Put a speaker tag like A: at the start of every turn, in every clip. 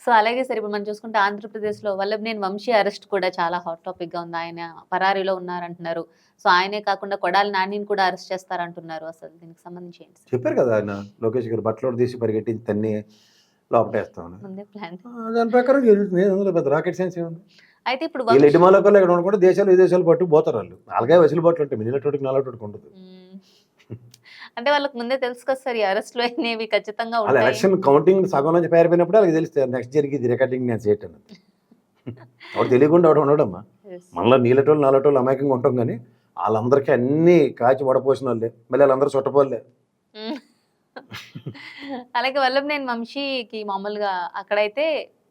A: So, అలాగే sir ఇప్పుడు మనం చూసుకుంటే ఆంధ్రప్రదేశ్‌లో వల్లభనేని వంశీ అరెస్ట్ కూడా చాలా హాట్ టాపిక్‌గా ఉంది. ఆయన పరారీలో ఉన్నారంటున్నారు. సో, ఆయనే కాకుండా కొడాలి నానిని కూడా అరెస్ట్ చేస్తారంటున్నారు. అసలు దీనికి సంబంధించి ఏంటి సార్?
B: చెప్పారు కదా ఆయన లోకేష్ గారు బట్టలోడు తీసి పరిగెట్టించి తన్ని లోపటేస్తామని.
A: ముందే ప్లాన్.
B: దాని ప్రకారం జరుగుతుంది. అందులో పెద్ద రాకెట్ సైన్స్ ఏముంది?
A: అయితే ఇప్పుడు
B: వీళ్ళు
A: వంశీ
B: ఎడ్డిమాలోకల్లో ఇక్కడ ఉండకుండా దేశాలు విదేశాలు పట్టుకుపోతారు వాళ్ళు. అలాగే వెసులుబాట్లు ఉంటాయి. మిగిలినటోటికి నాలుగోటికి ఉండదు.
A: హ్మ్. అంటే వాళ్ళకి ముందే తెలుసు కదా సార్ ఈ అరెస్ట్‌లు అనేవి ఖచ్చితంగా
B: వాళ్ళ
A: ఉంటాయి.
B: ఎలక్షన్ కౌంటింగ్ సగం నుంచి పారిపోయినప్పుడు వాళ్ళకి తెలుస్తుంది నెక్స్ట్ జరిగేది రికార్డింగ్ నేను చేయటం. వాడు తెలియకుండా వాడు ఉండడమ్మా.
A: యెస్.
B: మనలో నీలటోళ్ళు నాలటోళ్ళు అమాయకంగా ఉంటాం కానీ వాళ్ళందరికీ అన్నీ కాచి వడపోసిన వాళ్ళే. మళ్ళీ వాళ్ళందరూ చుట్టపోలే.
A: హ్మ్. అలాగే వల్లభనేని వంశీకి మామూలుగా అక్కడైతే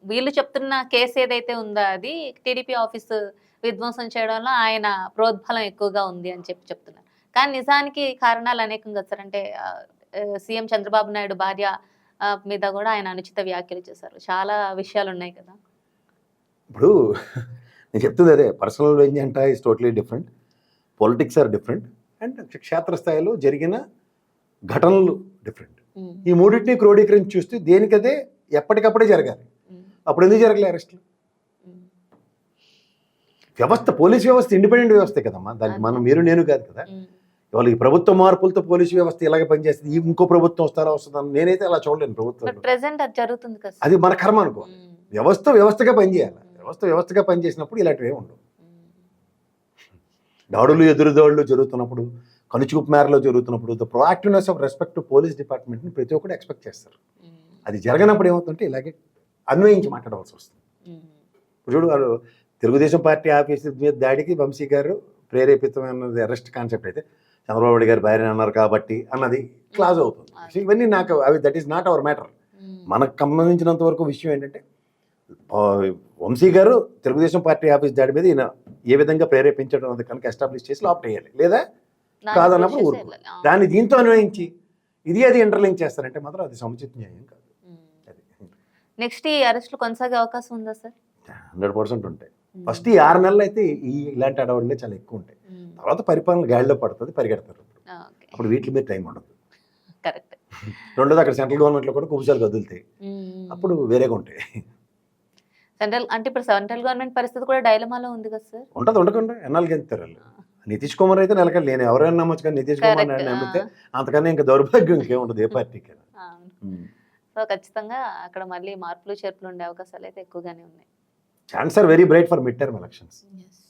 A: వీళ్ళు చెప్తున్న కేసు ఏదైతే ఉందో అది టీడీపీ ఆఫీసు విధ్వంసం చేయడంలో ఆయన ప్రోద్బలం ఎక్కువగా ఉంది అని చెప్తున్నారు. కానీ నిజానికి కారణాలు అనేకం కదా సార్. అంటే సీఎం చంద్రబాబు నాయుడు భార్య మీద కూడా ఆయన అనుచిత వ్యాఖ్యలు చేశారు. చాలా విషయాలున్నాయి కదా!
B: ఇప్పుడు నేను చెప్తుంది అదే. Personal vendetta is totally different. Politics are different. And క్షేత్రస్థాయిలో జరిగిన ఘటనలు డిఫరెంట్.
A: హ్మ్.
B: ఈ మూడింటిని క్రోడీకరించి చూస్తే దేనికదే ఎప్పటికప్పుడే జరగాలి.
A: హ్మ్.
B: అప్పుడు ఎందుకు జరగలే అరెస్టులు?
A: హ్మ్.
B: వ్యవస్థ పోలీస్ వ్యవస్థ ఇండిపెండెంట్ వ్యవస్థే కదమ్మా. దానికి మనం మీరు నేను కాదు కదా.
A: హ్మ్.
B: ఇవాళ ఈ ప్రభుత్వ మార్పులతో పోలీసు వ్యవస్థ ఇలాగే పనిచేస్తుంది. ఇంకో ప్రభుత్వం వస్తారా వస్తుందని నేనైతే అలా చూడలేను
A: బట్
B: ప్రభుత్వం.
A: ప్రెజెంట్ అది జరుగుతుంది కదా
B: అది
A: సార్.
B: మన కర్మ అనుకో.
A: హ్మ్.
B: వ్యవస్థగా పనిచేయాలి. వ్యవస్థగా పనిచేసినప్పుడు ఇలాంటివి ఉండవు.
A: హ్మ్.
B: దాడులు ఎదురుదాడులు జరుగుతున్నప్పుడు కనుచూపు మేరలో జరుగుతున్నప్పుడు the proactiveness of respect to police డిపార్ట్మెంట్ని ప్రతి ఒక్కరు ఎక్స్పెక్ట్ చేస్తారు.
A: హ్మ్.
B: అది జరగనప్పుడు ఏమవుతుంటే ఇలాగే అన్వయించి మాట్లాడవలసి వస్తుంది.
A: హ్మ్.
B: చూడు వాళ్ళు తెలుగుదేశం పార్టీ ఆఫీస్ మీద దాడికి వంశీ గారు ప్రేరేపితమైనది అరెస్ట్ కాన్సెప్ట్ అయితే చంద్రబాబు నాయుడు గారు భార్య అన్నారు కాబట్టి అన్నది క్లాజ్ అవుతుంది. సో ఇవన్నీ నాకు అవి that is not our matter.
A: హ్మ్.
B: మనకు సంబంధించినంత వరకు విషయం ఏంటంటే వంశీ గారు తెలుగుదేశం పార్టీ ఆఫీస్ దాడి మీద ఈయన ఏ విధంగా ప్రేరేపించడం అన్నది కనుక ఎస్టాబ్లిష్ చేసి లాప్ట్ వేయాలి. లేదా
A: దాన్ని
B: కాదన్నప్పుడు
A: ప్రొసెస్
B: ఊరుకో.
A: వెళ్ళాలి. ఆ!
B: దాన్ని దీంతో అన్వయించి అది ఇంటర్లింక్ చేస్తారంటే మాత్రం అది సముచిత న్యాయం కాదు.
A: హ్మ్.
B: అది
A: నెక్స్ట్ ఈ అరెస్ట్‌లు కొనసాగే అవకాశం ఉందా సార్?
B: 100% ఉంటాయి.
A: హ్మ్.
B: ఫస్ట్ ఈ 6 నెలలు అయితే ఇలాంటి అడవులే చాలా ఎక్కువ ఉంటాయి.
A: హ్మ్.
B: తర్వాత పరిపాలన గాడిలో పడుతుంది, పరిగెడతారు.
A: ఆ! ఓకే.
B: అప్పుడు వీటి మీద టైం ఉండదు.
A: కరెక్ట్.
B: రెండోది అక్కడ సెంట్రల్ గవర్నమెంట్లో కూడా కుబుసాలు కదులుతాయి.
A: హ్మ్.
B: అప్పుడు వేరేగా ఉంటాయి.
A: ఇప్పుడు సెంట్రల్ గవర్నమెంట్ పరిస్థితి కూడా డైలమాలో ఉంది కదా సార్?
B: ఉంటుంది ఉండకుండా ఎన్నాళ్ళకి గెలుస్తారు వాళ్ళు. నితీష్ కుమార్ అయితే నెలకలు నేను ఎవరైనా నమ్మొచ్చు కానీ నితీష్ కుమార్
A: కరెక్ట్.
B: నమ్మితే అంతకన్నా ఇంకా దౌర్భాగ్యం ఇంకేముంటుంది ఏ పార్టీకి.
A: అవును. సో, ఖచ్చితంగా అక్కడ మళ్ళీ మార్పులు, చేర్పులు ఉండే అవకాశాలైతే ఎక్కువగానే ఉన్నాయి.
B: Chance are very bright for mid term elections.
A: Yes.